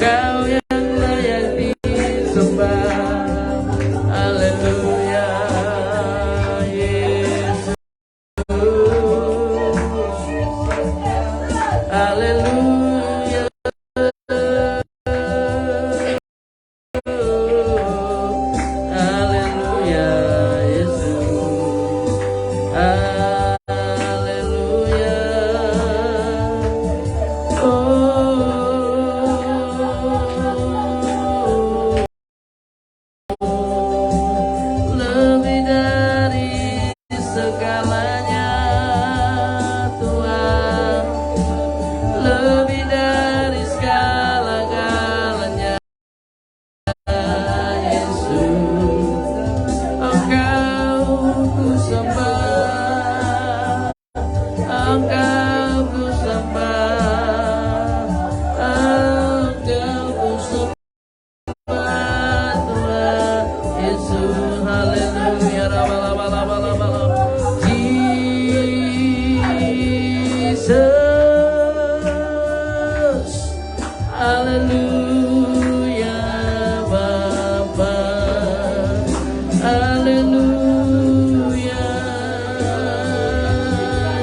Kau yang layak disembah. Haleluya Yesus. Haleluya. Haleluya Yesus. Haleluya. Lebih dari segalanya Tuhan, lebih dari segala-galanya Yesus, Engkau ku sembah, Engkau ku sembah, Engkau ku sembah Tuhan Yesus. Haleluya. Jesus. Haleluya Bapa. Haleluya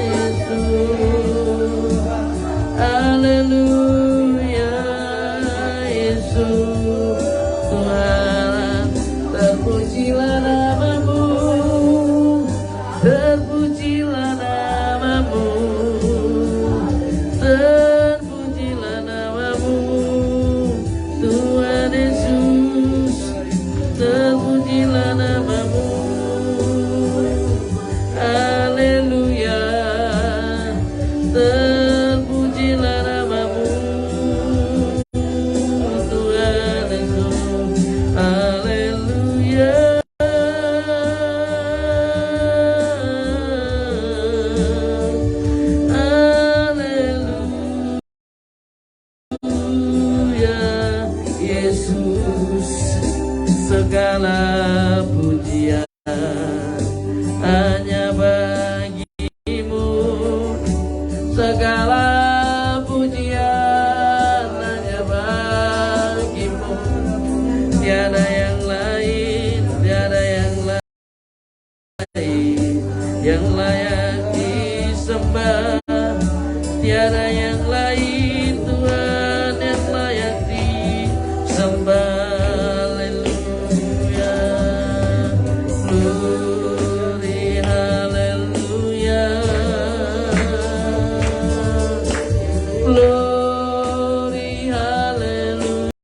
Yesus. Haleluya Yesus. Tuhan, terpujilah namamu, terpujilah namamu, terpujilah namamu, Tuhan Yesus, terpujilah namamu. Haleluya, terpujilah namamu, Tuhan Yesus. Haleluya. Haleluya Yesus. Segala pujian hanya bagimu, segala pujian hanya bagimu. Tiada yang lain, tiada yang lain yang layak disembah. Tiada yang lain Tuhan yang layak disembah. Haleluya. Glory, haleluya. Glory, haleluya.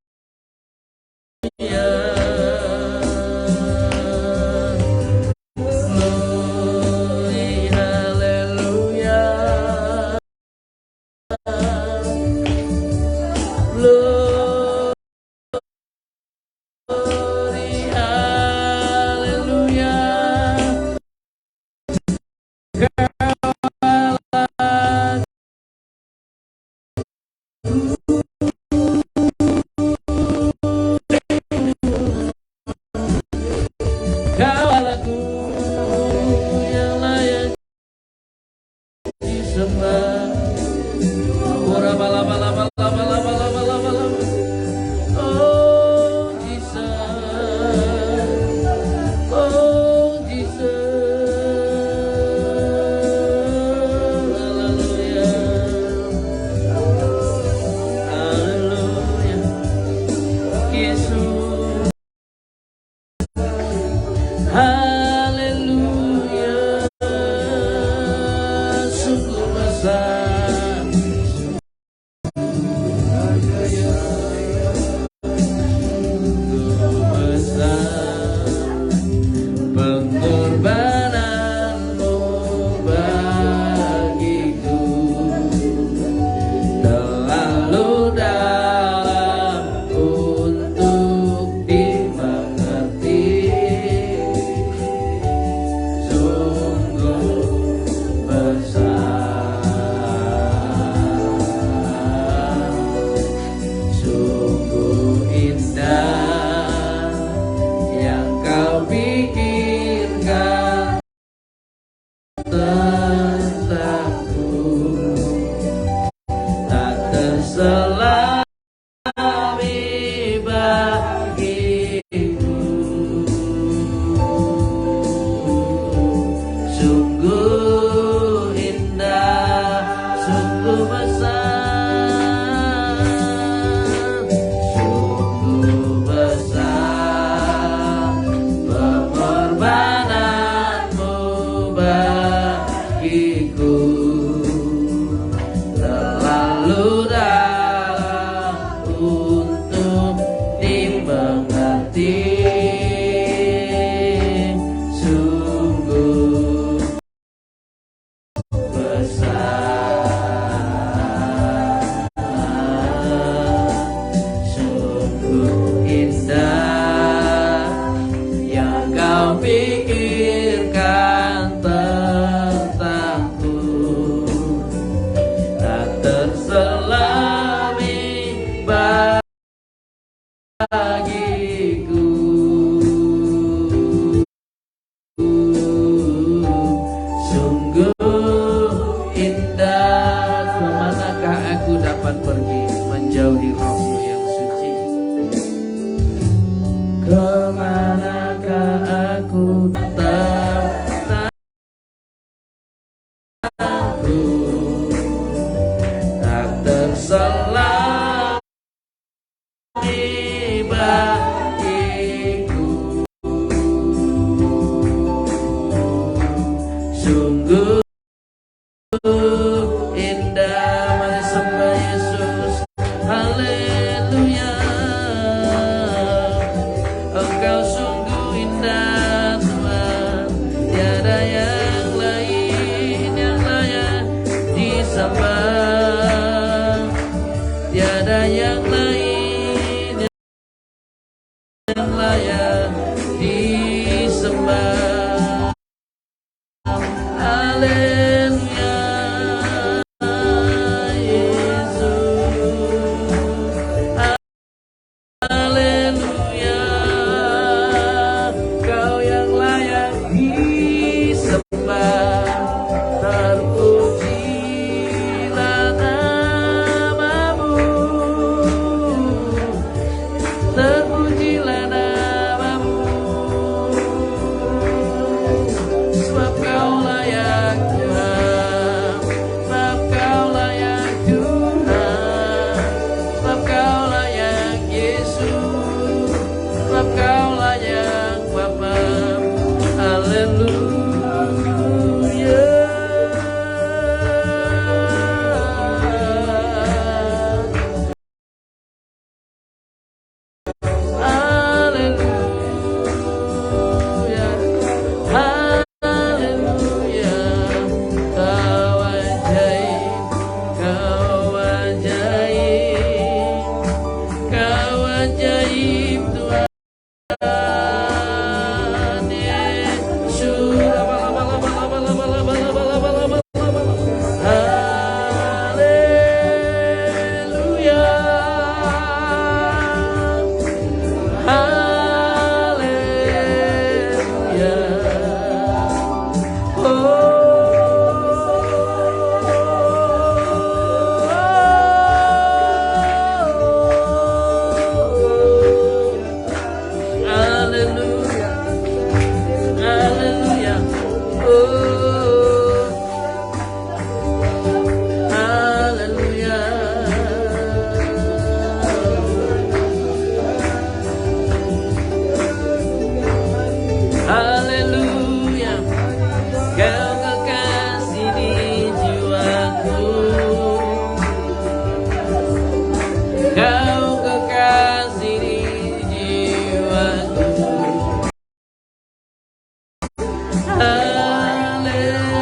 bagiku. Sungguh indah, kemanakah aku dapat pergi menjauhi rohmu yang suci? Kemanakah aku tetap takut, tak terselami bagiku. Sungguh indah, mari sembah Yesus. Haleluya. Engkau sungguh indah Tuhan, tiada yang lain yang layak disembah, tiada yang lain yang layak disembah. Haleluya, Yesus. Haleluya, Kau yang layak disembah. Terpujilah namamu, terpujilah namamu, sebab Kau layak Tuhan, sebab Kau layak Tuhan, sebab Kau layak Yesus, sebab Kau layak Bapa. Haleluya. Haleluya, haleluya. Kau ajaib, Kau ajaib, Kau ajaib Tuhan Yesus. Haleluya, haleluya. Haleluya, haleluya. Haleluya. Haleluya, Kau kekasih di jiwaku, Kau kekasih di jiwaku. Haleluya.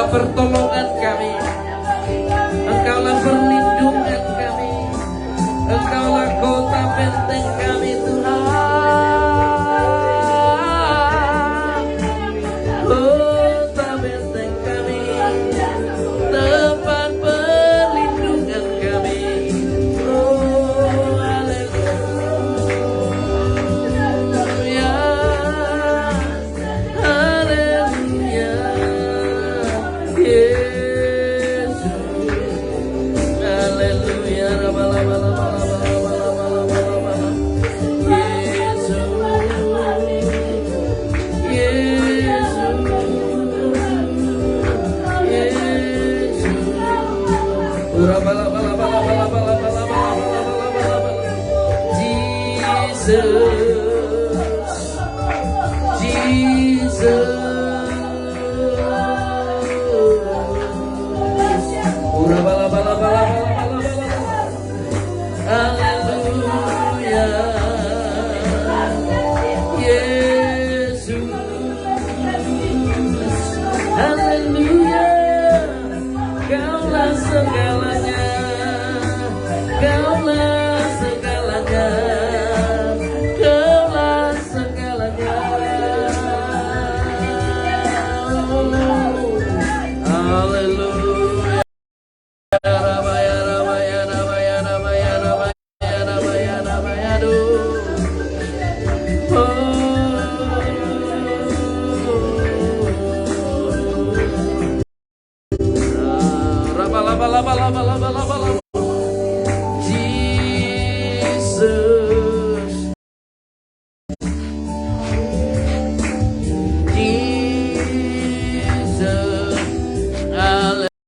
Engkaulah pertolongan kami, Engkaulah perlindungan kami, Engkaulah kota benteng kami Tuhan. Kota benteng kami, tempat perlindungan kami. Oh haleluya, haleluya, Yesus, haleluya, haleluya, Kaulah segalanya, Kaulah segalanya, Kaulah segalanya. Haleluya, Rabaya, Rabaya, Rabaya, Rabaya, Rabaya, Rabaya, Rabaya, Jesus, Jesus, haleluya.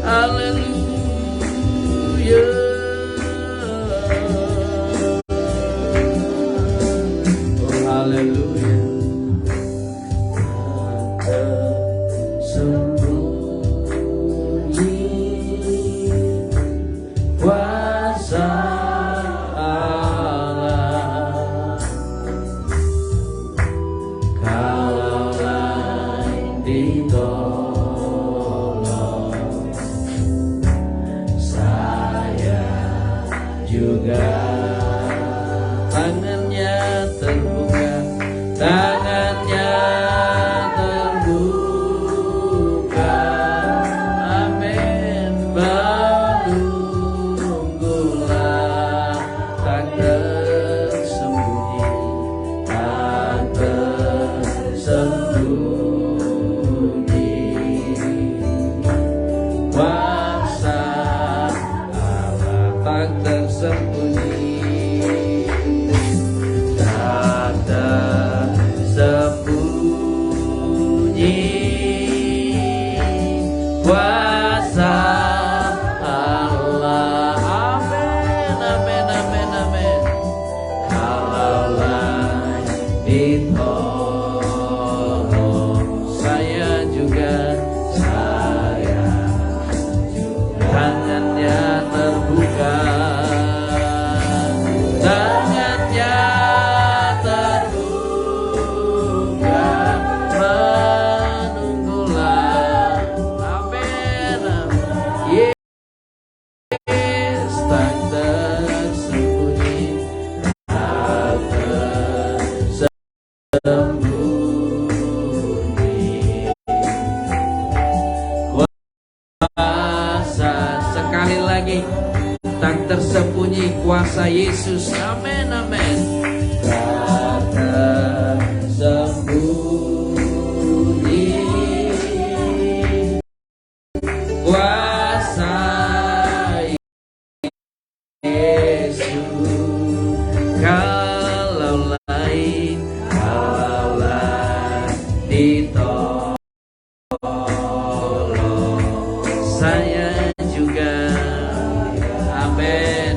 Haleluya. Haleluya, tersembunyi kuasa Allah, kalaulah ditolong, saya juga tangannya terbuka, tangannya terbuka, amin. Menunggulah tak tersembunyi, tak tersembunyi, kuasa Allah tak tersembunyi, tak tersembunyi, kuasa Allah, amin, amin, amin, amin. Kalaulah ditolong, saya juga, tangannya terbuka, tangannya terbuka, menunggulah, amin, yes, tak tersembunyi, tak tersembunyi, kuasa, sekali lagi, tak tersembunyi kuasa Yesus, amin, amin. Tak tersembunyi kuasa Yesus, kalaulah ditolong, saya juga, amin.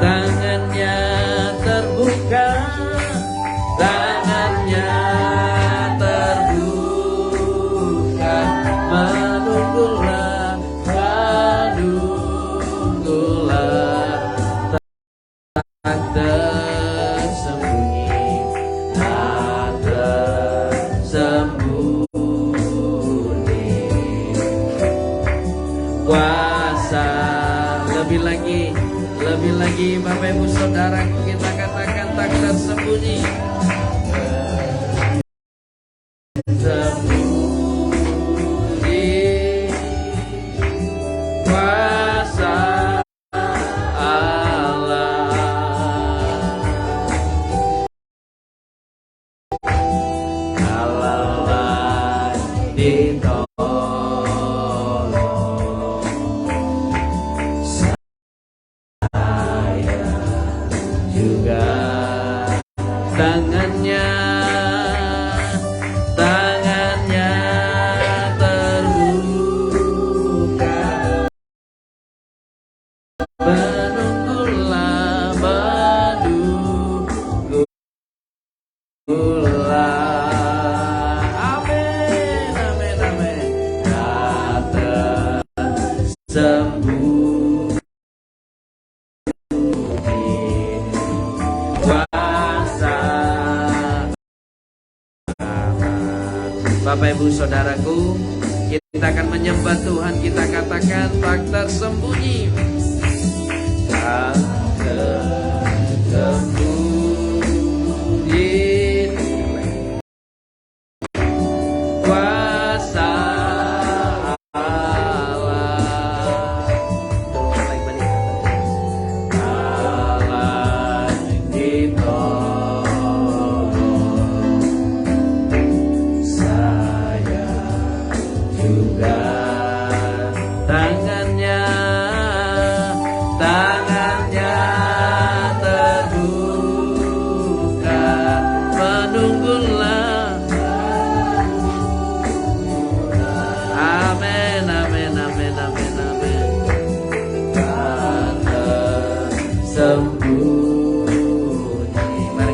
Tangannya terbuka, tangannya terbuka, menunggulah, menunggulah. lagi Bapak Ibu Saudaraku, kita katakan tak tersembunyi. Bapak Ibu Saudaraku, kita akan menyembah Tuhan, kita katakan tak tersembunyi. Tak tersembunyi kuasa Allah. Allah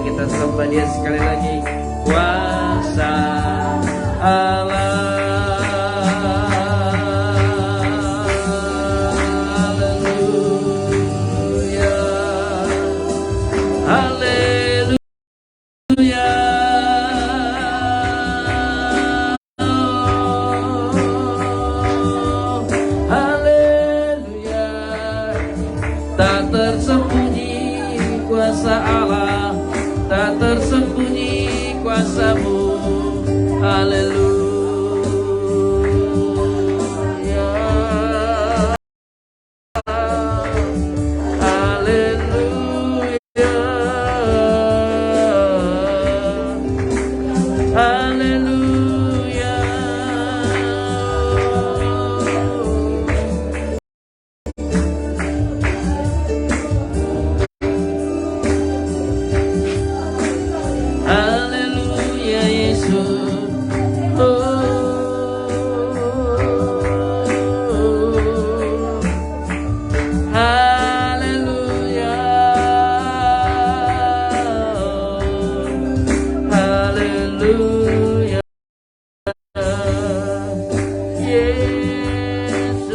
kita dia sekali lagi. Kuasa Allah, haleluya, haleluya, haleluya. Tak tersembunyi kuasa Allah, tak tersembunyi kuasa-Mu, haleluya, haleluya, haleluya. Haleluya Yesus, haleluya, haleluya, Yesus,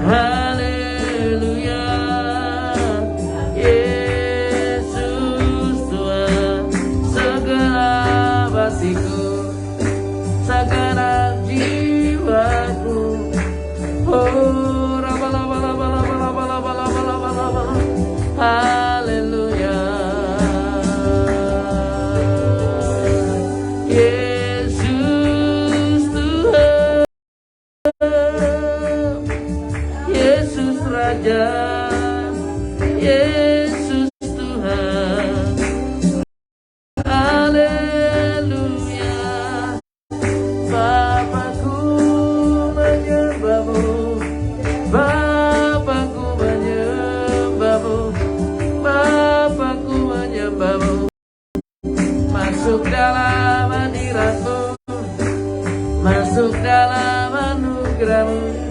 haleluya, segenap jiwaku, oh rabalabalabalabalabalabalabalabala, haleluya, Yesus Tuhan, Yesus Raja, Yesus Tuhan, haleluya. Bapakku menyembah-Mu, Bapakku menyembah-Mu, Bapakku menyembah-Mu. Masuk dalam hadirat-Mu, masuk dalam anugerah-Mu,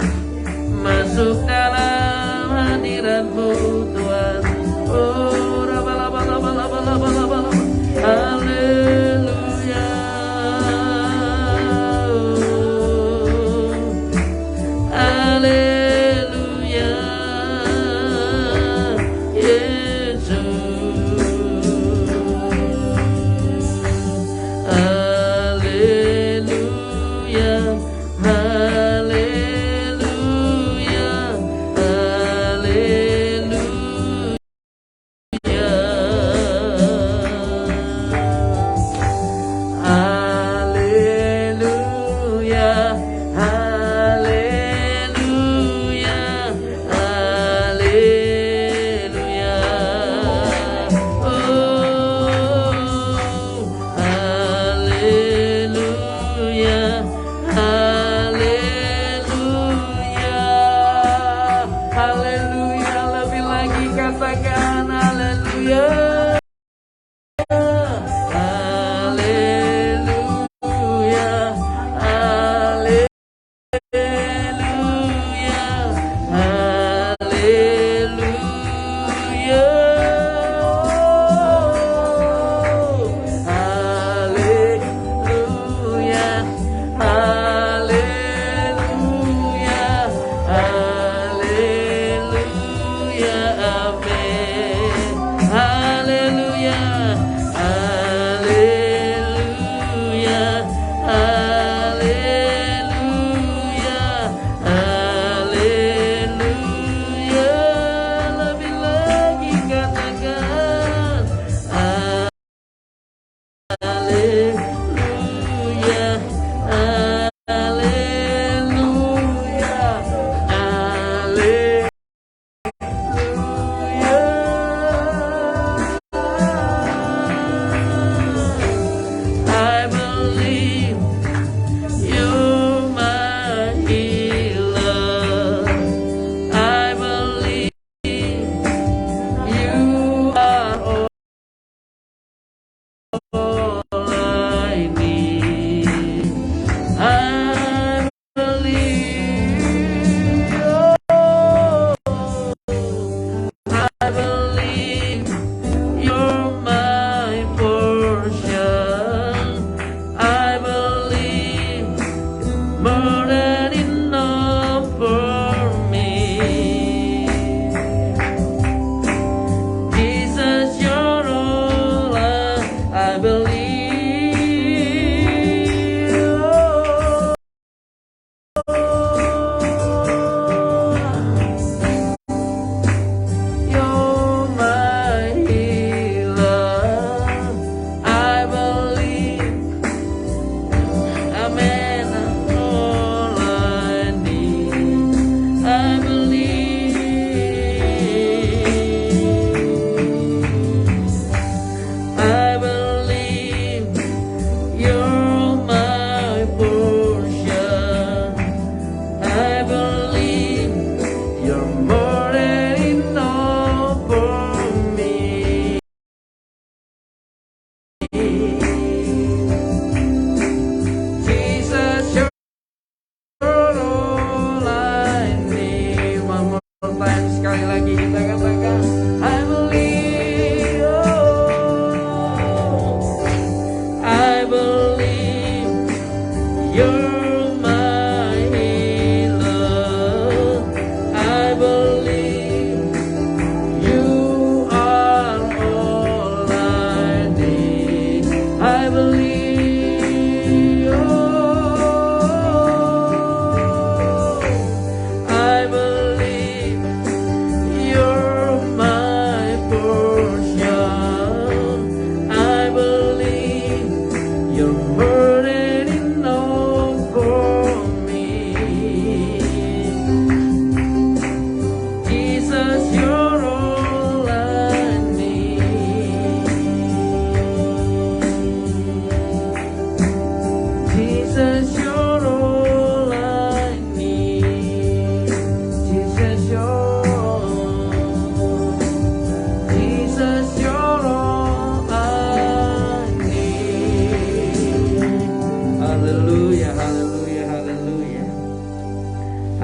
masuk dalam hadirat-Mu Tuhan. Oh rabalabalabalabalabalabala, haleluya, haleluya, Yesus, haleluya, haleluya.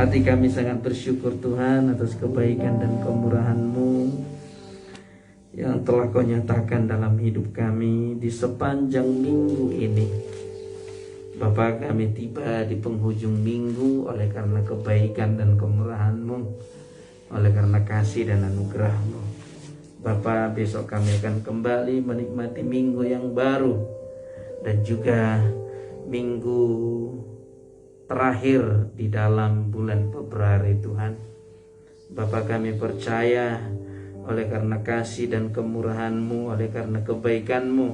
Hati kami sangat bersyukur Tuhan atas kebaikan dan kemurahan-Mu yang telah Kau nyatakan dalam hidup kami di sepanjang minggu ini. Bapa, kami tiba di penghujung minggu oleh karena kebaikan dan kemurahan-Mu, oleh karena kasih dan anugerah-Mu. Bapa, besok kami akan kembali menikmati minggu yang baru dan juga minggu terakhir di dalam bulan Februari Tuhan. Bapa, kami percaya oleh karena kasih dan kemurahan-Mu, oleh karena kebaikan-Mu,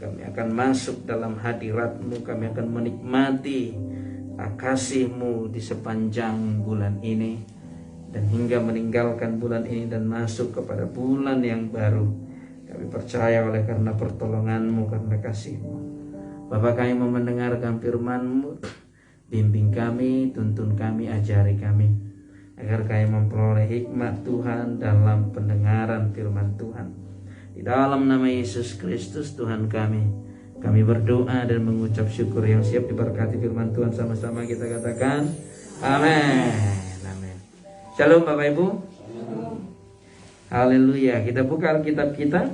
kami akan masuk dalam hadirat-Mu, kami akan menikmati kasih-Mu di sepanjang bulan ini, dan hingga meninggalkan bulan ini dan masuk kepada bulan yang baru. Kami percaya oleh karena pertolongan-Mu, karena kasih-Mu. Bapa, kami mau mendengarkan firman-Mu. Bimbing kami, tuntun kami, ajari kami, agar kami memperoleh hikmat Tuhan dalam pendengaran firman Tuhan. Di dalam nama Yesus Kristus Tuhan kami berdoa dan mengucap syukur. Yang siap diberkati firman Tuhan sama-sama kita katakan amin. Amin. Shalom Bapak Ibu. Haleluya. Kita buka Alkitab kita.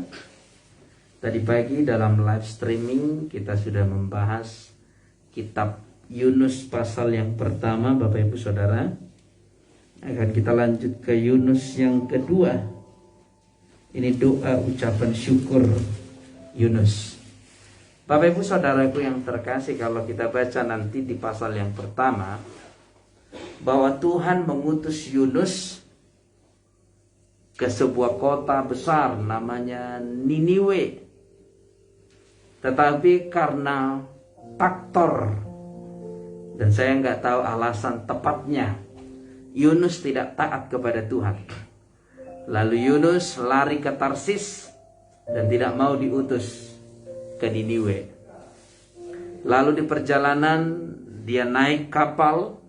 Tadi pagi dalam live streaming kita sudah membahas kitab Yunus pasal yang pertama, Bapak Ibu Saudara. Akan kita lanjut ke Yunus yang kedua. Ini doa ucapan syukur Yunus. Bapak Ibu Saudaraku yang terkasih, kalau kita baca nanti di pasal yang pertama, bahwa Tuhan mengutus Yunus ke sebuah kota besar namanya Niniwe. Tetapi karena faktor, dan saya nggak tahu alasan tepatnya, Yunus tidak taat kepada Tuhan. Lalu Yunus lari ke Tarsis dan tidak mau diutus ke Niniwe. Lalu di perjalanan dia naik kapal,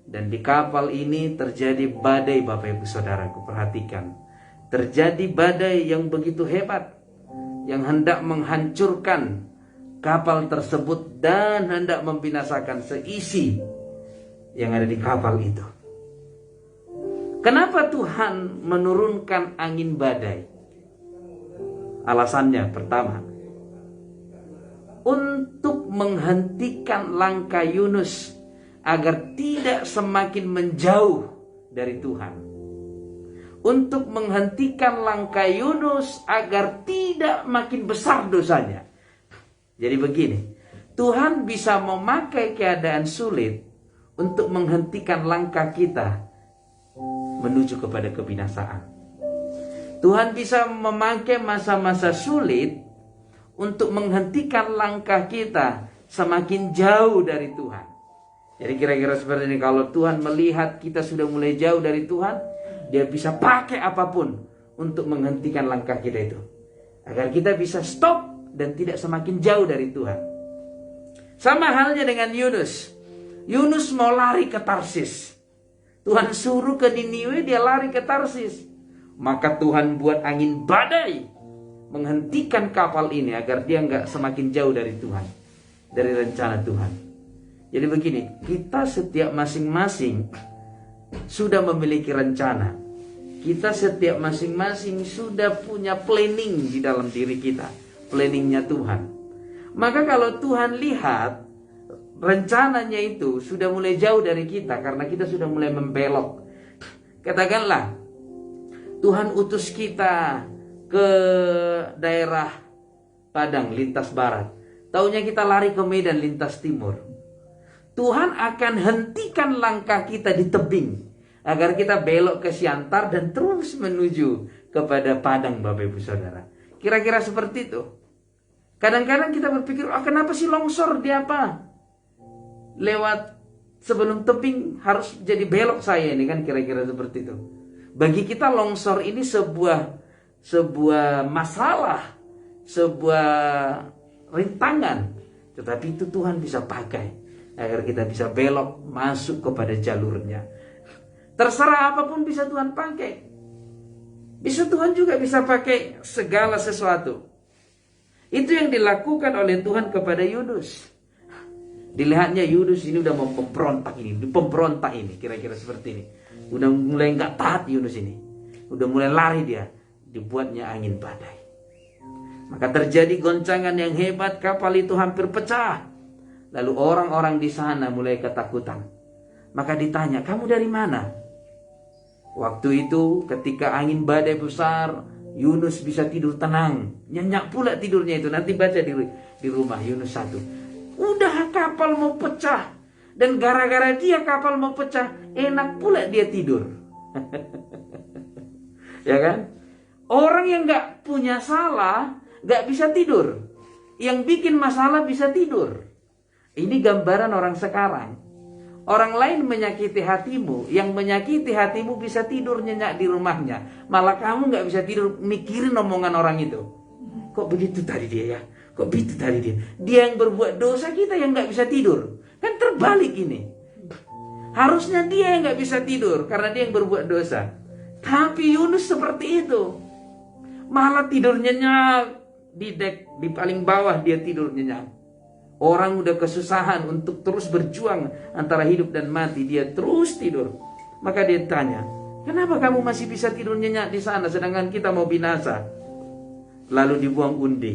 dan di kapal ini terjadi badai. Bapak Ibu Saudaraku, perhatikan. Terjadi badai yang begitu hebat, yang hendak menghancurkan kapal tersebut dan hendak membinasakan seisi yang ada di kapal itu. Kenapa Tuhan menurunkan angin badai? Alasannya pertama, untuk menghentikan langkah Yunus agar tidak semakin menjauh dari Tuhan. Untuk menghentikan langkah Yunus agar tidak makin besar dosanya. Jadi begini, Tuhan bisa memakai keadaan sulit untuk menghentikan langkah kita menuju kepada kebinasaan. Tuhan bisa memakai masa-masa sulit untuk menghentikan langkah kita semakin jauh dari Tuhan. Jadi kira-kira seperti ini, kalau Tuhan melihat kita sudah mulai jauh dari Tuhan, Dia bisa pakai apapun untuk menghentikan langkah kita itu, agar kita bisa stop dan tidak semakin jauh dari Tuhan. Sama halnya dengan Yunus. Yunus mau lari ke Tarsis. Tuhan suruh ke Niniwe, dia lari ke Tarsis. Maka Tuhan buat angin badai menghentikan kapal ini agar dia nggak semakin jauh dari Tuhan, dari rencana Tuhan. Jadi begini, kita setiap masing-masing sudah memiliki rencana. Kita setiap masing-masing sudah punya planning di dalam diri kita. Planningnya Tuhan. Maka kalau Tuhan lihat rencananya itu sudah mulai jauh dari kita, karena kita sudah mulai membelok. Katakanlah Tuhan utus kita ke daerah Padang lintas barat, taunya kita lari ke Medan lintas timur. Tuhan akan hentikan langkah kita di tebing agar kita belok ke Siantar dan terus menuju kepada Padang, Bapak Ibu Saudara. Kira-kira seperti itu. Kadang-kadang kita berpikir, kenapa sih longsor di apa? Lewat sebelum tebing harus jadi belok saya ini, kan kira-kira seperti itu. Bagi kita longsor ini sebuah masalah, sebuah rintangan. Tetapi itu Tuhan bisa pakai agar kita bisa belok masuk kepada jalurnya. Terserah apapun bisa Tuhan pakai. Bisa Tuhan juga bisa pakai segala sesuatu. Itu yang dilakukan oleh Tuhan kepada Yunus. Dilihatnya Yunus ini udah mau pemberontak ini, kira-kira seperti ini. Udah mulai nggak taat Yunus ini, udah mulai lari dia. Dibuatnya angin badai. Maka terjadi goncangan yang hebat, kapal itu hampir pecah. Lalu orang-orang di sana mulai ketakutan. Maka ditanya, kamu dari mana? Waktu itu ketika angin badai besar, Yunus bisa tidur tenang. Nyenyak pula tidurnya itu. Nanti baca di rumah Yunus 1. Udah kapal mau pecah. Dan gara-gara dia kapal mau pecah, enak pula dia tidur. Ya kan? Orang yang gak punya salah gak bisa tidur. Yang bikin masalah bisa tidur. Ini gambaran orang sekarang. Orang lain menyakiti hatimu, yang menyakiti hatimu bisa tidur nyenyak di rumahnya. Malah kamu gak bisa tidur mikirin omongan orang itu. Kok begitu tadi dia ya? Kok begitu tadi dia? Dia yang berbuat dosa, kita yang gak bisa tidur. Kan terbalik ini. Harusnya dia yang gak bisa tidur karena dia yang berbuat dosa. Tapi Yunus seperti itu. Malah tidur nyenyak di dek, di paling bawah dia tidur nyenyak. Orang udah kesusahan untuk terus berjuang antara hidup dan mati, dia terus tidur. Maka dia tanya, kenapa kamu masih bisa tidur nyenyak di sana sedangkan kita mau binasa? Lalu dibuang undi.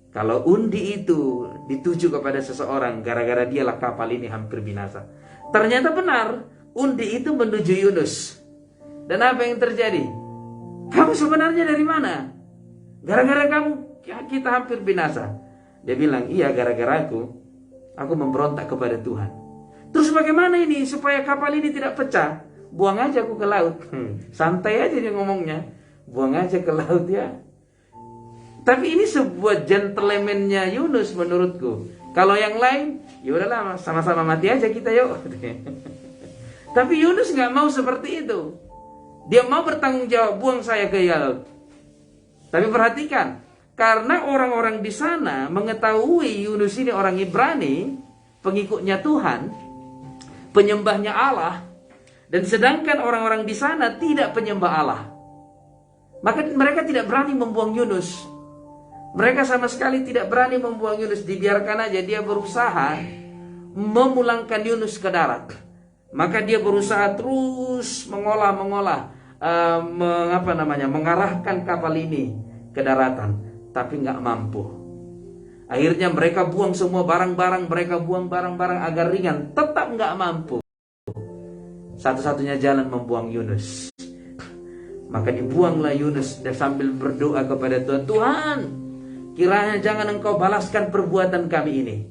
Kalau undi itu dituju kepada seseorang, gara-gara dialah kapal ini hampir binasa. Ternyata benar, undi itu menuju Yunus. Dan apa yang terjadi? Kamu sebenarnya dari mana? Gara-gara kamu kita hampir binasa. Dia bilang, iya gara-gara aku memberontak kepada Tuhan. Terus bagaimana ini supaya kapal ini tidak pecah? Buang aja aku ke laut. Santai aja dia ngomongnya. Buang aja ke laut ya. Tapi ini sebuah gentleman-nya Yunus menurutku. Kalau yang lain, ya udahlah sama-sama mati aja kita yuk. Tapi Yunus nggak mau seperti itu. Dia mau bertanggung jawab, buang saya ke laut. Tapi perhatikan, karena orang-orang di sana mengetahui Yunus ini orang Ibrani, pengikutnya Tuhan, penyembahnya Allah, dan sedangkan orang-orang di sana tidak penyembah Allah, maka mereka tidak berani membuang Yunus. Mereka sama sekali tidak berani membuang Yunus. Dibiarkan aja dia berusaha memulangkan Yunus ke darat. Maka dia berusaha terus mengarahkan kapal ini ke daratan, tapi nggak mampu. Akhirnya mereka buang semua barang-barang, agar ringan, tetap nggak mampu. Satu-satunya jalan membuang Yunus. Maka dibuanglah Yunus dan sambil berdoa kepada Tuhan, Tuhan, kiranya jangan engkau balaskan perbuatan kami ini.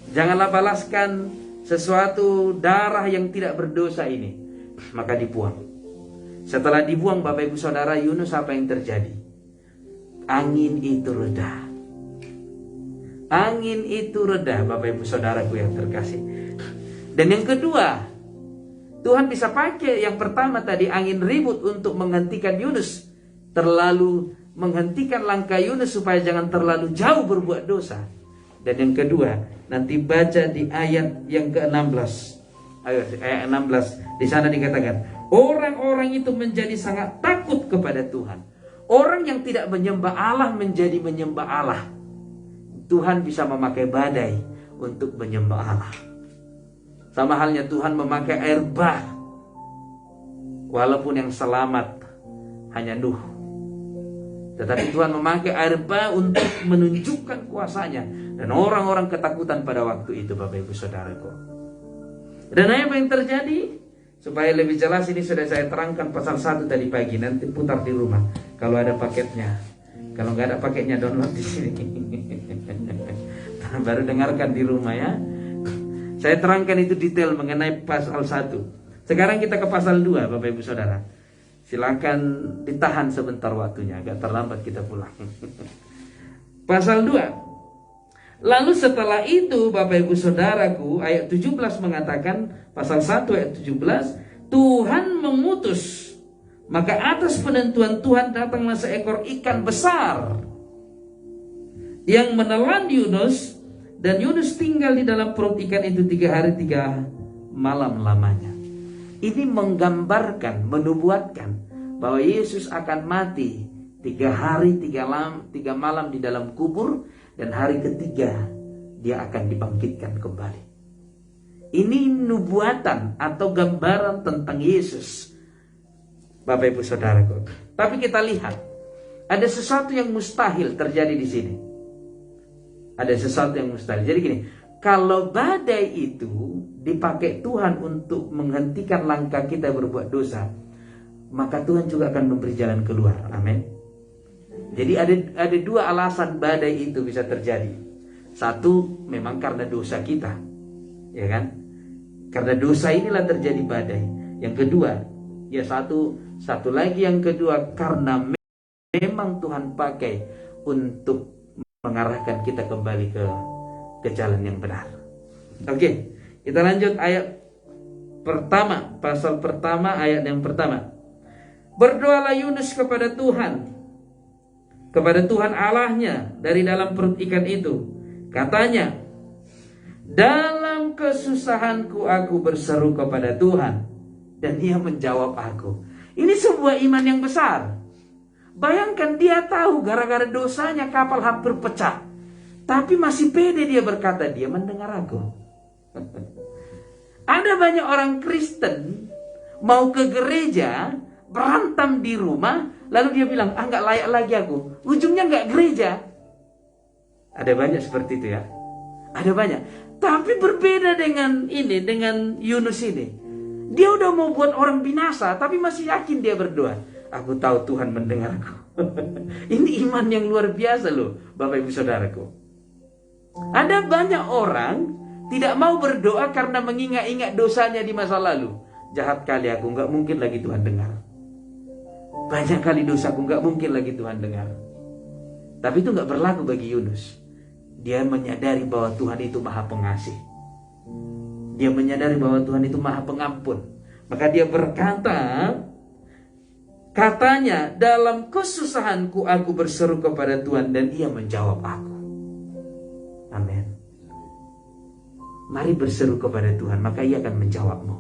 Janganlah balaskan sesuatu darah yang tidak berdosa ini. Maka dibuang. Setelah dibuang Bapak Ibu Saudara, Yunus apa yang terjadi? Angin itu reda. Angin itu reda Bapak Ibu Saudaraku yang terkasih. Dan yang kedua, Tuhan bisa pakai yang pertama tadi angin ribut untuk menghentikan Yunus. Menghentikan langkah Yunus supaya jangan terlalu jauh berbuat dosa. Dan yang kedua, nanti baca di ayat yang ke-16. Ayat 16, di sana dikatakan, orang-orang itu menjadi sangat takut kepada Tuhan. Orang yang tidak menyembah Allah menjadi menyembah Allah. Tuhan bisa memakai badai untuk menyembah Allah. Sama halnya Tuhan memakai air bah. Walaupun yang selamat hanya Nuh. Tetapi Tuhan memakai air bah untuk menunjukkan kuasanya. Dan orang-orang ketakutan pada waktu itu Bapak Ibu Saudaraku. Dan apa yang terjadi? Supaya lebih jelas ini sudah saya terangkan pasal 1 tadi pagi. Nanti putar di rumah kalau ada paketnya. Kalau nggak ada paketnya download di sini. Baru dengarkan di rumah ya. Saya terangkan itu detail mengenai pasal 1. Sekarang kita ke pasal 2 Bapak Ibu Saudara. Silakan ditahan sebentar waktunya, agak terlambat kita pulang. Pasal 2. Lalu setelah itu Bapak Ibu Saudaraku, ayat 17 mengatakan, pasal 1 ayat 17, Tuhan mengutus, maka atas penentuan Tuhan datanglah seekor ikan besar yang menelan Yunus, dan Yunus tinggal di dalam perut ikan itu 3 hari 3 malam lamanya. Ini menggambarkan, menubuatkan bahwa Yesus akan mati 3 hari 3 malam di dalam kubur, dan hari ketiga dia akan dibangkitkan kembali. Ini nubuatan atau gambaran tentang Yesus, Bapak Ibu Saudaraku. Tapi kita lihat, ada sesuatu yang mustahil terjadi di sini. Ada sesuatu yang mustahil. Jadi gini, kalau badai itu dipakai Tuhan untuk menghentikan langkah kita berbuat dosa, maka Tuhan juga akan memberi jalan keluar. Amin. Jadi ada dua alasan badai itu bisa terjadi. Satu, memang karena dosa kita, ya kan? Karena dosa inilah terjadi badai. Yang kedua, ya satu lagi yang kedua, karena memang Tuhan pakai untuk mengarahkan kita kembali ke jalan yang benar. Oke, kita lanjut ayat pertama, pasal pertama, ayat yang pertama. Berdoalah Yunus kepada Tuhan Allahnya dari dalam perut ikan itu. Katanya, dalam kesusahanku aku berseru kepada Tuhan, dan Ia menjawab aku. Ini sebuah iman yang besar. Bayangkan, dia tahu gara-gara dosanya kapal hampir pecah, tapi masih pede dia berkata, Dia mendengar aku. Ada banyak orang Kristen mau ke gereja, berantem di rumah, lalu dia bilang, nggak layak lagi aku. Ujungnya nggak gereja. Ada banyak seperti itu ya. Ada banyak. Tapi berbeda dengan Yunus ini. Dia udah mau buat orang binasa, tapi masih yakin dia berdoa. Aku tahu Tuhan mendengarku. Ini iman yang luar biasa loh, Bapak Ibu Saudaraku. Ada banyak orang tidak mau berdoa karena mengingat-ingat dosanya di masa lalu. Jahat kali aku, nggak mungkin lagi Tuhan dengar. Banyak kali dosaku, nggak mungkin lagi Tuhan dengar. Tapi itu nggak berlaku bagi Yunus. Dia menyadari bahwa Tuhan itu Maha Pengasih. Dia menyadari bahwa Tuhan itu Maha Pengampun. Maka dia berkata, katanya, dalam kesusahanku aku berseru kepada Tuhan dan Ia menjawab aku. Amin. Mari berseru kepada Tuhan, maka Ia akan menjawabmu.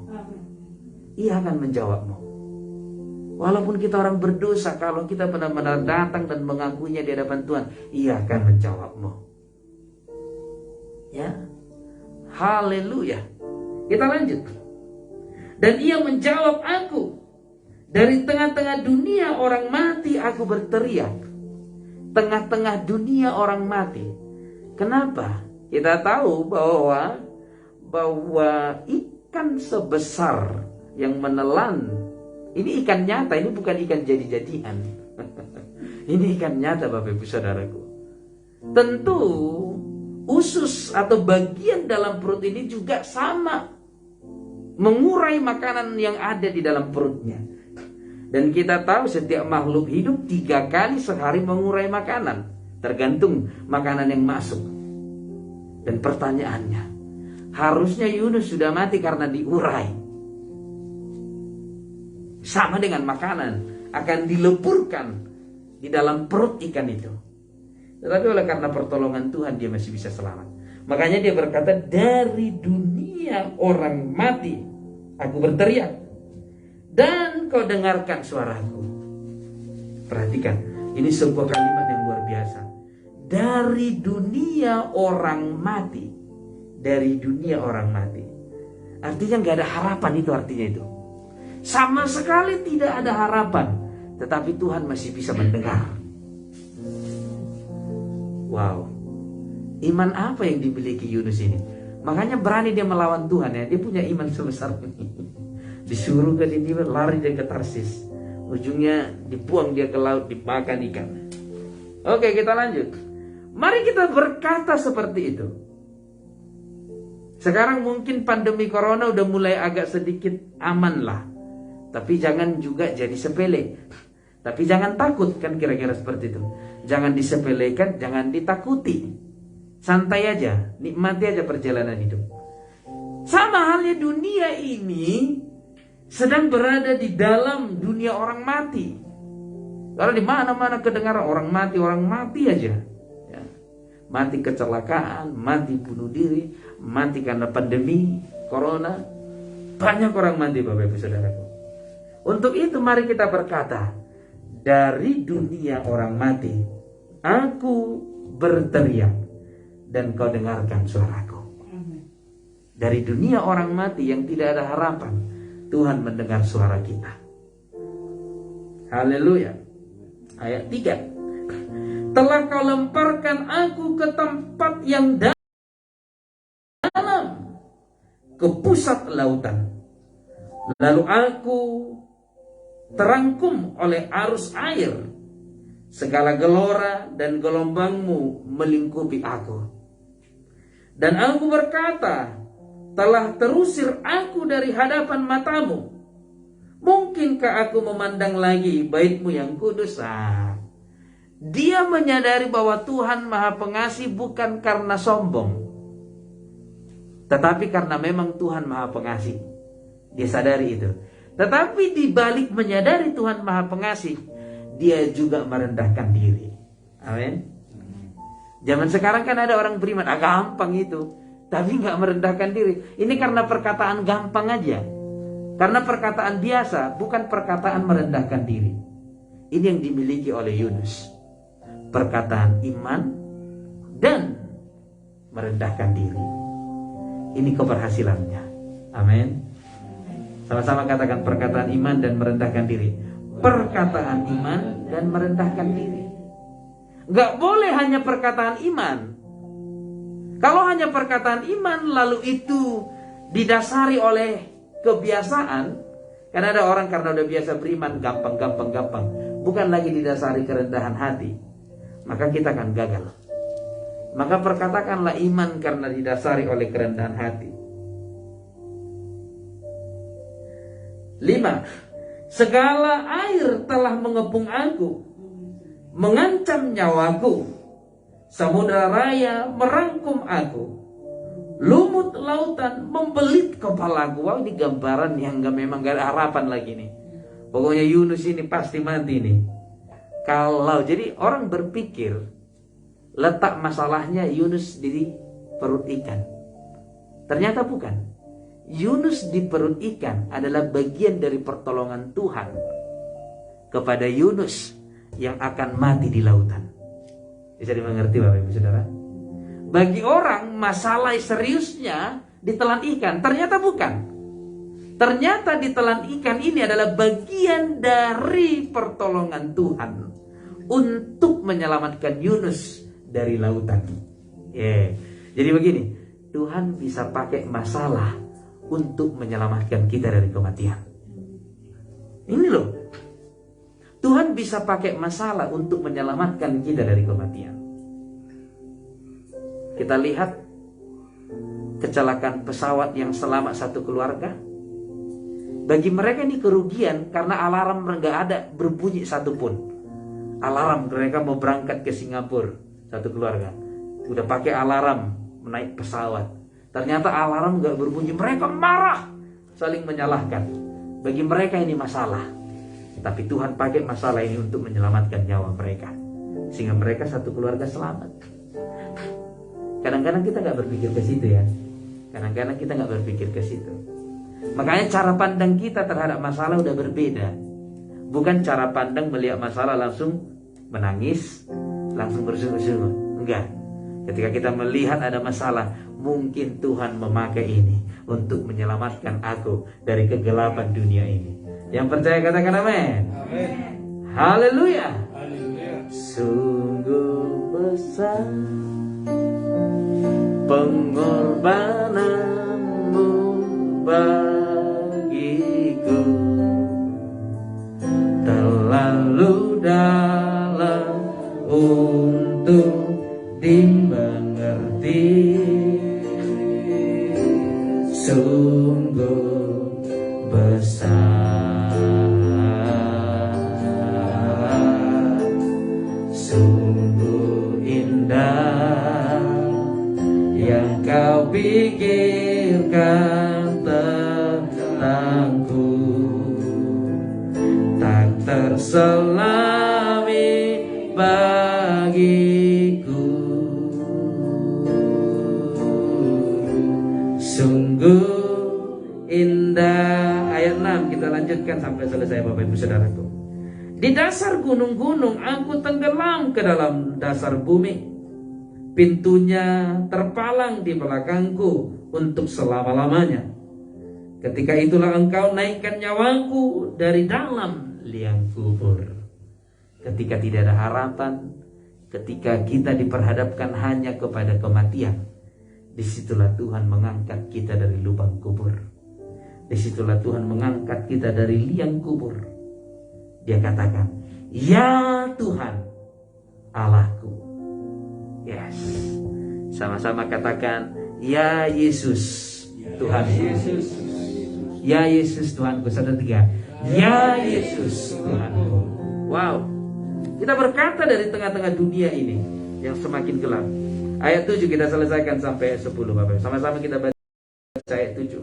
Ia akan menjawabmu. Walaupun kita orang berdosa, kalau kita benar-benar datang dan mengakuinya di hadapan Tuhan, Ia akan menjawabmu. Ya, haleluya. Kita lanjut. Dan Ia menjawab aku. Dari tengah-tengah dunia orang mati aku berteriak. Tengah-tengah dunia orang mati. Kenapa? Kita tahu bahwa ikan sebesar yang menelan, ini ikan nyata, ini bukan ikan jadi-jadian. Ini ikan nyata, Bapak Ibu Saudaraku. Tentu usus atau bagian dalam perut ini juga sama, mengurai makanan yang ada di dalam perutnya. Dan kita tahu setiap makhluk hidup 3 kali sehari mengurai makanan, tergantung makanan yang masuk. Dan pertanyaannya, harusnya Yunus sudah mati karena diurai. Sama dengan makanan, akan dileburkan di dalam perut ikan itu. Tetapi oleh karena pertolongan Tuhan, dia masih bisa selamat. Makanya dia berkata, dari dunia orang mati aku berteriak, dan kau dengarkan suaraku. Perhatikan, ini sebuah kalimat yang luar biasa. Dari dunia orang mati. Dari dunia orang mati. Artinya gak ada harapan, itu artinya itu. Sama sekali tidak ada harapan. Tetapi Tuhan masih bisa mendengar. Wow. Iman apa yang dimiliki Yunus ini? Makanya berani dia melawan Tuhan ya. Dia punya iman sebesar ini. Disuruh ke Niniwe, lari dia ke Tarsis. Ujungnya dibuang dia ke laut, dimakan ikan. Oke, kita lanjut. Mari kita berkata seperti itu. Sekarang mungkin pandemi corona udah mulai agak sedikit aman lah. Tapi jangan juga jadi sepele. Tapi jangan takut, kan kira-kira seperti itu. Jangan disepelekan, jangan ditakuti. Santai aja, nikmati aja perjalanan hidup. Sama halnya dunia ini sedang berada di dalam dunia orang mati. Kalau di mana-mana kedengaran orang mati aja. Ya. Mati kecelakaan, mati bunuh diri, mati karena pandemi corona. Banyak orang mati, Bapak Ibu Saudaraku. Untuk itu mari kita berkata, dari dunia orang mati aku berteriak, dan kau dengarkan suaraku. Dari dunia orang mati yang tidak ada harapan, Tuhan mendengar suara kita. Haleluya. Ayat 3. Telah kau lemparkan aku ke tempat yang dalam, ke pusat lautan. Lalu aku terangkum oleh arus air. Segala gelora dan gelombangmu melingkupi aku. Dan aku berkata, telah terusir aku dari hadapan matamu. Mungkinkah aku memandang lagi bait-Mu yang kudus? Dia menyadari bahwa Tuhan Maha Pengasih bukan karena sombong, tetapi karena memang Tuhan Maha Pengasih. Dia sadari itu. Tetapi di balik menyadari Tuhan Maha Pengasih, dia juga merendahkan diri. Amin. Zaman sekarang kan ada orang beriman, gampang itu, tapi nggak merendahkan diri. Ini karena perkataan gampang aja. Karena perkataan biasa, bukan perkataan merendahkan diri. Ini yang dimiliki oleh Yunus. Perkataan iman dan merendahkan diri. Ini keberhasilannya. Amin. Sama-sama katakan perkataan iman dan merendahkan diri. Perkataan iman dan merendahkan diri. Gak boleh hanya perkataan iman. Kalau hanya perkataan iman lalu itu didasari oleh kebiasaan, karena ada orang karena udah biasa beriman gampang, bukan lagi didasari kerendahan hati, maka kita akan gagal. Maka perkatakanlah iman karena didasari oleh kerendahan hati. 5. Segala air telah mengepung aku, mengancam nyawaku. Samudra raya merangkum aku. Lumut lautan membelit kepalaku. Wah, ini gambaran yang memang gak ada harapan lagi nih. Pokoknya Yunus ini pasti mati nih. Kalau jadi orang berpikir letak masalahnya Yunus di perut ikan. Ternyata bukan. Yunus di perut ikan adalah bagian dari pertolongan Tuhan kepada Yunus yang akan mati di lautan. Bisa dimengerti Bapak Ibu Saudara? Bagi orang masalah seriusnya ditelan ikan, ternyata bukan. Ternyata ditelan ikan ini adalah bagian dari pertolongan Tuhan untuk menyelamatkan Yunus dari lautan. Jadi begini, Tuhan bisa pakai masalah untuk menyelamatkan kita dari kematian. Ini loh, Tuhan bisa pakai masalah untuk menyelamatkan kita dari kematian. Kita lihat kecelakaan pesawat yang selamat satu keluarga. Bagi mereka ini kerugian karena alarm nggak ada berbunyi satupun. Alarm mereka mau berangkat ke Singapura satu keluarga, udah pakai alarm menaik pesawat. Ternyata alarm nggak berbunyi, mereka marah, saling menyalahkan. Bagi mereka ini masalah, tapi Tuhan pakai masalah ini untuk menyelamatkan nyawa mereka, sehingga mereka satu keluarga selamat. Kadang-kadang kita nggak berpikir ke situ ya. Kadang-kadang kita nggak berpikir ke situ. Makanya cara pandang kita terhadap masalah udah berbeda. Bukan cara pandang melihat masalah langsung menangis, langsung bersungut-sungut. Enggak. Ketika kita melihat ada masalah, mungkin Tuhan memakai ini untuk menyelamatkan aku dari kegelapan dunia ini. Yang percaya katakan amin. Amin. Haleluya. Sungguh besar pengorbananmu bagiku, terlalu dalam untuk dimengerti. Sungguh besar, sungguh indah yang kau pikirkan tentangku, tak terselami bagiku. Sungguh indah. Ayat 6 kita lanjutkan sampai selesai Bapak Ibu Saudaraku. Di dasar gunung-gunung aku tenggelam ke dalam dasar bumi. pintunya terpalang di belakangku untuk selama-lamanya. Ketika itulah engkau naikkan nyawaku dari dalam liang kubur. Ketika tidak ada harapan, ketika kita diperhadapkan hanya kepada kematian, disitulah Tuhan mengangkat kita dari lubang kubur. Disitulah Tuhan mengangkat kita dari liang kubur. Dia katakan, ya Tuhan Allahku. Yes. Sama-sama katakan, ya Yesus Tuhan Yesus. Ya Yesus Tuhanku. 1, 2, 3. Ya Yesus Tuhanku. Wow. Kita berkata dari tengah-tengah dunia ini yang semakin gelap. Ayat 7 kita selesaikan sampai 10 Bapak. Sama-sama kita baca ayat 7.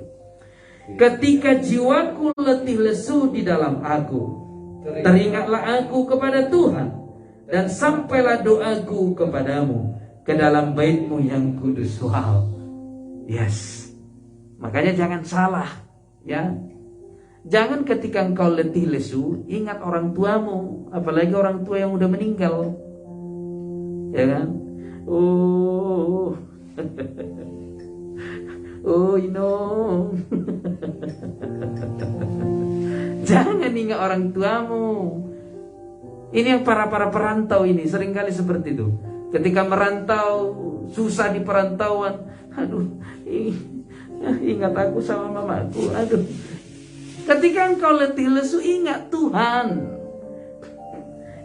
Ketika jiwaku letih lesu di dalam aku, teringatlah aku kepada Tuhan, dan sampailah doaku kepadamu ke dalam bait-Mu yang kudus. Wow. Yes. Makanya jangan salah, ya. Jangan ketika engkau letih lesu ingat orang tuamu, apalagi orang tua yang udah meninggal. Ya kan? Oh. Oh, Jangan ingat orang tuamu. Ini yang para perantau ini seringkali seperti itu. Ketika merantau, susah di perantauan. Aduh, ingat aku sama mamaku. Aduh. Ketika engkau letih lesu, ingat Tuhan.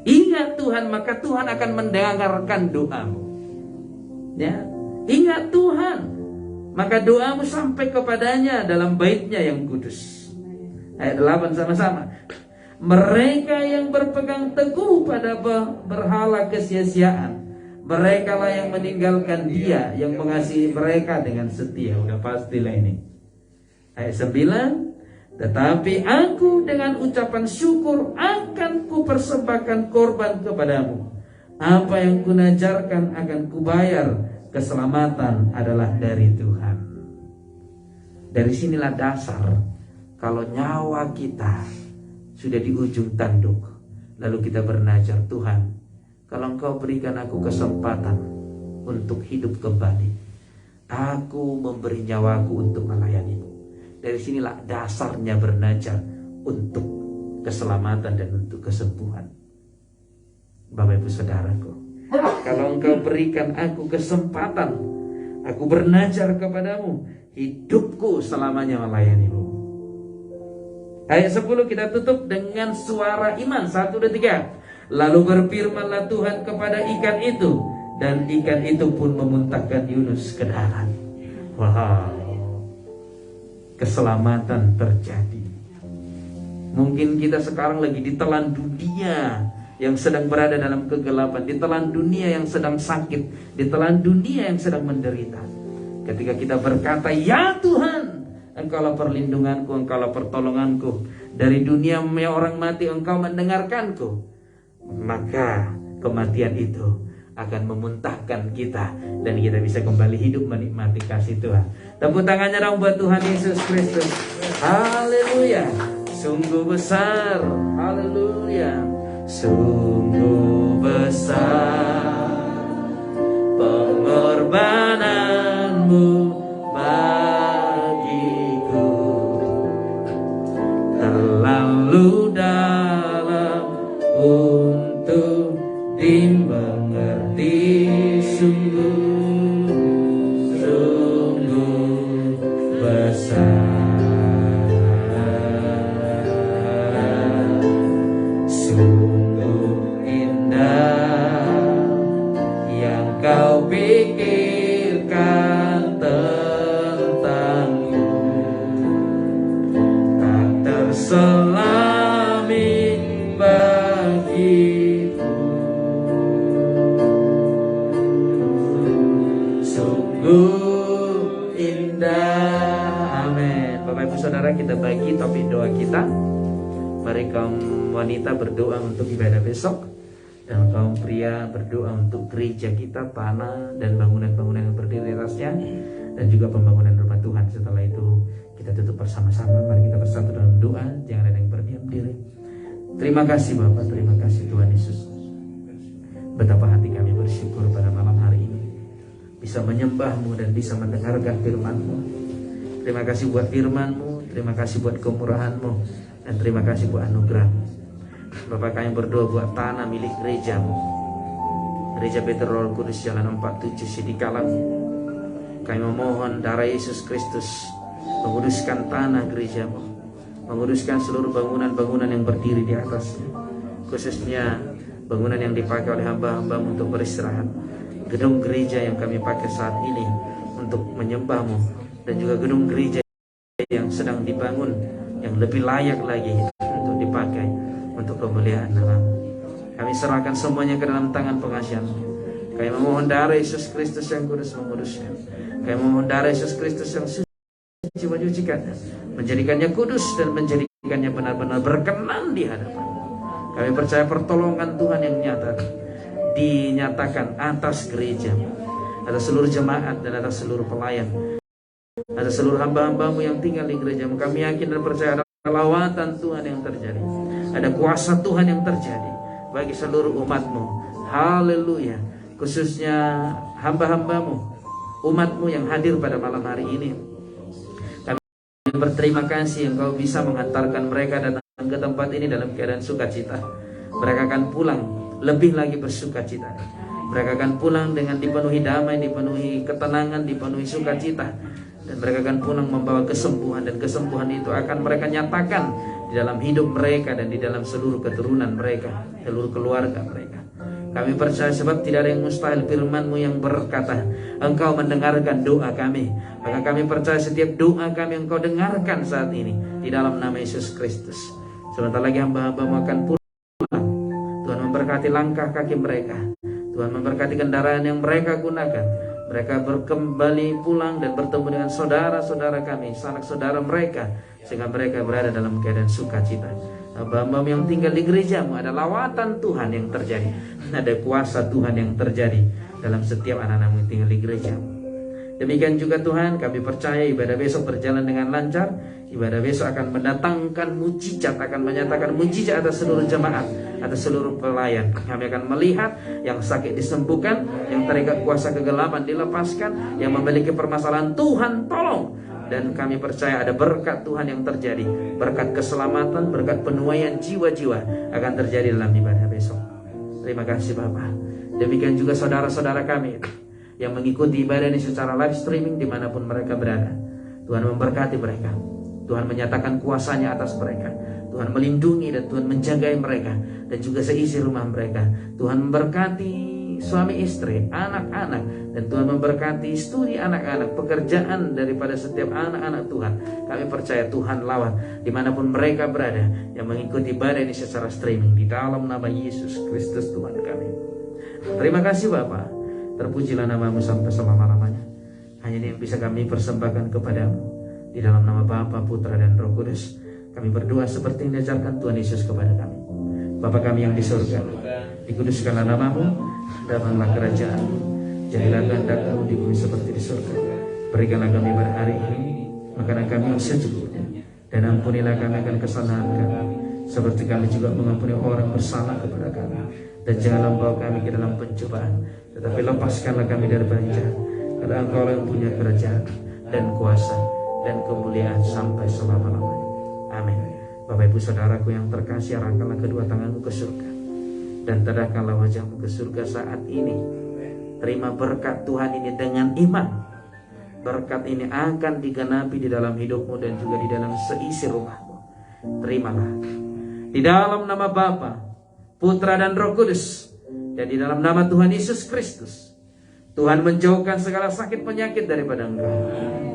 Ingat Tuhan, maka Tuhan akan mendengarkan doamu. Ya, ingat Tuhan, maka doamu sampai kepadanya dalam bait-Nya yang kudus. Ayat 8 sama-sama. Mereka yang berpegang teguh pada berhala kesia-siaan, merekalah yang meninggalkan Dia yang mengasihi mereka dengan setia. Udah pastilah ini. Ayat 9. Tetapi aku dengan ucapan syukur akan kupersembahkan korban kepadamu. Apa yang kunajarkan akan kubayar. Keselamatan adalah dari Tuhan. Dari sinilah dasar kalau nyawa kita sudah di ujung tanduk, lalu kita bernajar, Tuhan, kalau Engkau berikan aku kesempatan untuk hidup kembali, aku memberi nyawaku untuk melayani-Mu. Dari sinilah dasarnya bernajar untuk keselamatan dan untuk kesembuhan. Bapak Ibu Saudaraku, kalau Engkau berikan aku kesempatan, aku bernajar kepadamu, hidupku selamanya melayani-Mu. Ayat 10 kita tutup dengan suara iman. 1, 2, 3. Lalu berfirmanlah Tuhan kepada ikan itu, dan ikan itu pun memuntahkan Yunus ke darat. Wow. Keselamatan terjadi. Mungkin kita sekarang lagi ditelan dunia yang sedang berada dalam kegelapan, ditelan dunia yang sedang sakit, ditelan dunia yang sedang menderita. Ketika kita berkata, ya Tuhan, Engkaulah perlindunganku, Engkaulah pertolonganku, dari dunia orang mati Engkau mendengarkanku, maka kematian itu akan memuntahkan kita, dan kita bisa kembali hidup menikmati kasih Tuhan. Tepuk tangannya dong buat Tuhan Yesus Kristus. Haleluya. Sungguh besar. Haleluya. Sungguh besar pengorbananmu bagiku, terlalu dalam untuk dimengerti. Sungguh besar. Kau pikirkan tentangku, tak terselami bagiku. Sungguh indah. Amin. Bapak Ibu Saudara, kita bagi topik doa kita. Mari kaum wanita berdoa untuk ibadah besok, dan kaum pria berdoa untuk gereja kita, tanah dan bangunan-bangunan yang berdiri di atasnya, dan juga pembangunan rumah Tuhan. Setelah itu kita tutup bersama-sama. Mari kita bersatu dalam doa. Jangan ada yang berdiam diri. Terima kasih Bapak, terima kasih Tuhan Yesus. Betapa hati kami bersyukur pada malam hari ini. bisa menyembah-Mu dan bisa mendengarkan firman-Mu. Terima kasih buat firman-Mu, terima kasih buat kemurahan-Mu, dan terima kasih buat anugerah-Mu. Bapak, kami berdoa buat tanah milik gereja-Mu, Gereja Petrus Roh Kudus Jalan 47 Sidikalang. Kami memohon darah Yesus Kristus menguduskan tanah gereja-Mu, menguduskan seluruh bangunan-bangunan yang berdiri di atasnya, khususnya bangunan yang dipakai oleh hamba-hamba-Mu untuk beristirahat, gedung gereja yang kami pakai saat ini untuk menyembah-Mu, dan juga gedung gereja yang sedang dibangun yang lebih layak lagi untuk dipakai untuk kemuliaan nama-Mu. Kami serahkan semuanya ke dalam tangan pengasihan-Mu. Kami memohon darah Yesus Kristus yang kudus menguduskan. Kami memohon darah Yesus Kristus yang suci menyucikannya, menjadikannya kudus dan menjadikannya benar-benar berkenan di hadapan. Kami percaya pertolongan Tuhan yang nyata dinyatakan atas gereja-Mu, atas seluruh jemaat dan atas seluruh pelayan, atas seluruh hamba-hamba-Mu yang tinggal di gereja-Mu. Kami yakin dan percaya ada lawatan Tuhan yang terjadi, ada kuasa Tuhan yang terjadi bagi seluruh umat-Mu. Haleluya. Khususnya hamba-hamba-Mu, umat-Mu yang hadir pada malam hari ini. Kami berterima kasih Engkau bisa menghantarkan mereka datang ke tempat ini dalam keadaan sukacita. Mereka akan pulang lebih lagi bersukacita. Mereka akan pulang dengan dipenuhi damai, dipenuhi ketenangan, dipenuhi sukacita. Dan mereka akan pulang membawa kesembuhan, dan kesembuhan itu akan mereka nyatakan di dalam hidup mereka dan di dalam seluruh keturunan mereka, seluruh keluarga mereka. Kami percaya sebab tidak ada yang mustahil. Firman-Mu yang berkata Engkau mendengarkan doa kami. Maka kami percaya setiap doa kami Engkau dengarkan saat ini di dalam nama Yesus Kristus. Sebentar lagi hamba-hamba-Mu akan pulang. Tuhan memberkati langkah kaki mereka. Tuhan memberkati kendaraan yang mereka gunakan. Mereka berkembali pulang dan bertemu dengan saudara-saudara kami, sanak saudara mereka, sehingga mereka berada dalam keadaan sukacita. Hamba-hamba-Mu yang tinggal di gereja-Mu, ada lawatan Tuhan yang terjadi, ada kuasa Tuhan yang terjadi dalam setiap anak-anak-Mu yang tinggal di gereja-Mu. Demikian juga Tuhan, kami percaya ibadah besok berjalan dengan lancar. Ibadah besok akan mendatangkan mujizat, akan menyatakan mujizat atas seluruh jemaat, atas seluruh pelayan. Kami akan melihat yang sakit disembuhkan, yang terikat kuasa kegelapan dilepaskan, yang memiliki permasalahan Tuhan tolong. Dan kami percaya ada berkat Tuhan yang terjadi, berkat keselamatan, berkat penuaian jiwa-jiwa akan terjadi dalam ibadah besok. Terima kasih Bapak. Demikian juga saudara-saudara kami yang mengikuti ibadah ini secara live streaming dimanapun mereka berada. Tuhan memberkati mereka, Tuhan menyatakan kuasanya atas mereka, Tuhan melindungi dan Tuhan menjagai mereka, dan juga seisi rumah mereka. Tuhan memberkati suami istri, anak-anak, dan Tuhan memberkati studi anak-anak, pekerjaan daripada setiap anak-anak Tuhan. Kami percaya Tuhan lawan dimanapun mereka berada yang mengikuti ibadah ini secara streaming, di dalam nama Yesus Kristus Tuhan kami. Terima kasih Bapa. Terpujilah nama-Mu sampai selama-lamanya. Hanya ini yang bisa kami persembahkan kepadamu. Di dalam nama Bapa, Putra, dan Roh Kudus, kami berdoa seperti yang diajarkan Tuhan Yesus kepada kami. Bapa kami yang di surga, dikuduskanlah nama-Mu, datanglah kerajaan-Mu, jadilah kehendak-Mu di bumi seperti di surga. Berikanlah kami pada hari ini makanan kami yang secukupnya, dan ampunilah kami akan kesalahan kami, seperti kami juga mengampuni orang bersalah kepada kami. Dan janganlah bawa kami ke dalam pencobaan, tetapi lepaskanlah kami dari jahat. Karena Engkau yang punya kerajaan dan kuasa dan kemuliaan sampai selama-lamanya. Amin. Bapak Ibu Saudaraku yang terkasih, arahkanlah kedua tanganmu ke surga dan tadahkanlah wajahmu ke surga saat ini. Terima berkat Tuhan ini dengan iman. Berkat ini akan digenapi di dalam hidupmu dan juga di dalam seisi rumahmu. Terimalah. Di dalam nama Bapa, Putra, dan Roh Kudus, dan di dalam nama Tuhan Yesus Kristus, Tuhan menjauhkan segala sakit penyakit daripada engkau.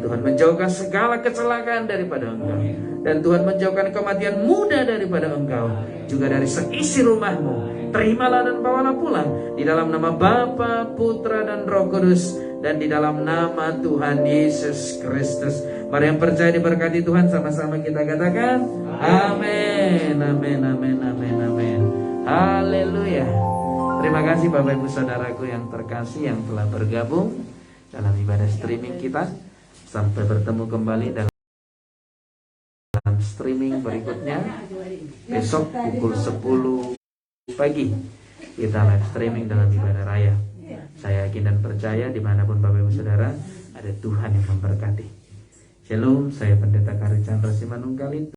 Tuhan menjauhkan segala kecelakaan daripada engkau. Dan Tuhan menjauhkan kematian muda daripada engkau, juga dari seisi rumahmu. Terimalah dan bawalah pulang. Di dalam nama Bapa, Putra, dan Roh Kudus, dan di dalam nama Tuhan Yesus Kristus. Mari yang percaya diberkati Tuhan, sama-sama kita katakan amin, amin, amin, amin, amin. Haleluya. Terima kasih Bapak Ibu Saudaraku yang terkasih yang telah bergabung dalam ibadah streaming kita. Sampai bertemu kembali dalam streaming berikutnya besok pukul 10 pagi. Kita live streaming dalam ibadah raya. Saya yakin dan percaya dimanapun Bapak Ibu Saudara ada Tuhan yang memberkati. Shalom, saya Pendeta Kari Chandra Simanunggal.